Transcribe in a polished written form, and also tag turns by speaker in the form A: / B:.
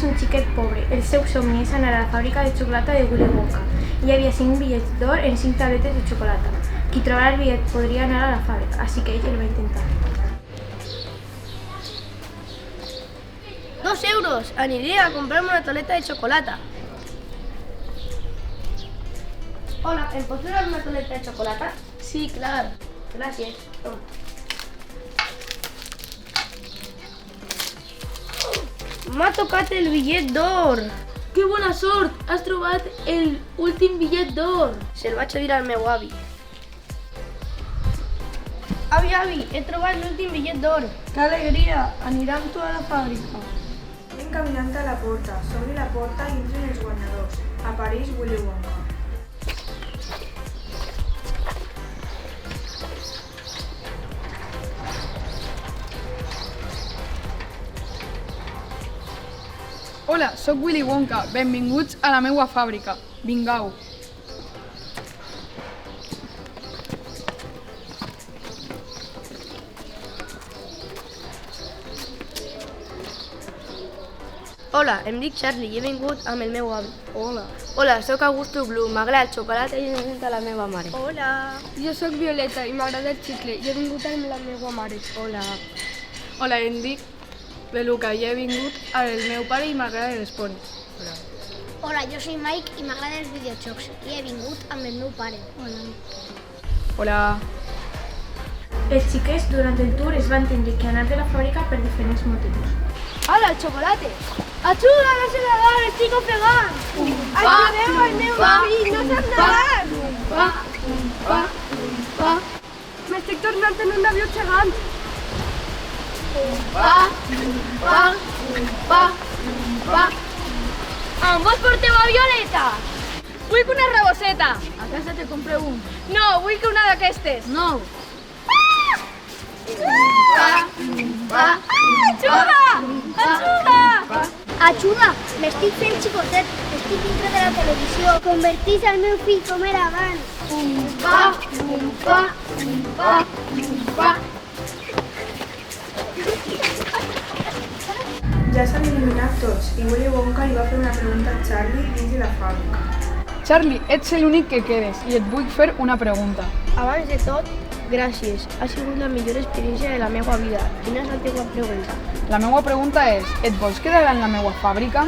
A: és un xiquet pobre. El seu somni és anar a la fàbrica de xocolata de Willy Wonka. Hi havia 5 bitllets d'or en 5 tabletes de xocolata. Qui trobara el bitllet podria anar a la fàbrica, així que ell el va intentar.
B: 2 euros. Aniré a comprarme una tableta de xocolata. Hola, ¿em pots donar una tableta de xocolata? Sí, clar. Gràcies. Toma. M'ha tocat el bitllet d'or.
A: Que bona sort! Has trobat l'últim bitllet d'or.
B: Se'l vaig dir al meu avi. Avi, he trobat l'últim bitllet d'or.
C: Que alegria! Anirà amb tu a la fàbrica.
D: Anem caminant a la porta. S'obre la porta i entren els guanyadors. Apareix Willy Wonka.
C: Hola, sóc Willy Wonka. Benvinguts a la meva fàbrica. Vingueu.
B: Hola, em dic Charlie i he vingut amb el meu avi.
C: Hola.
B: Hola, sóc Augusto Blue, m'agrada el xocolata i he vingut a la meva mare.
A: Hola.
C: Jo sóc Violeta i m'agrada el xicle i he vingut amb la meva mare.
B: Hola.
C: Hola, em dic Beluca i he vingut amb el meu pare i m'agrada els ponis.
E: Hola, jo soy Mike i m'agraden els videojocs i he vingut amb el meu pare.
C: Hola.
A: Els xiquets durant el tour es van tenir que anar de la fàbrica per diferents motius.
B: Hola, el xocolate. Ajuda, no se nadar, estic ofegant. Ajudeu al meu avi, no sap nadar. M'estic tornant en un avió gegant. On vos porteu a Violeta? Vull una reboseta.
C: A casa te compré un.
B: No, vull que una d'aquestes.
C: No.
B: Ajuda! Ajuda!
E: Ajuda! M'estic fent xicotet, estic dintre de la televisió. Convertís el meu fill com era abans.
D: Ja s'han eliminat tots i Willy Wonka li va fer una pregunta a Charlie dins de la fàbrica.
C: Charlie, ets l'únic que quedes i et vull fer una pregunta.
B: Abans de tot, gràcies. Ha sigut la millor experiència de la meva vida. Quina és la teva pregunta?
C: La meva pregunta és, et vols quedar en la meva fàbrica?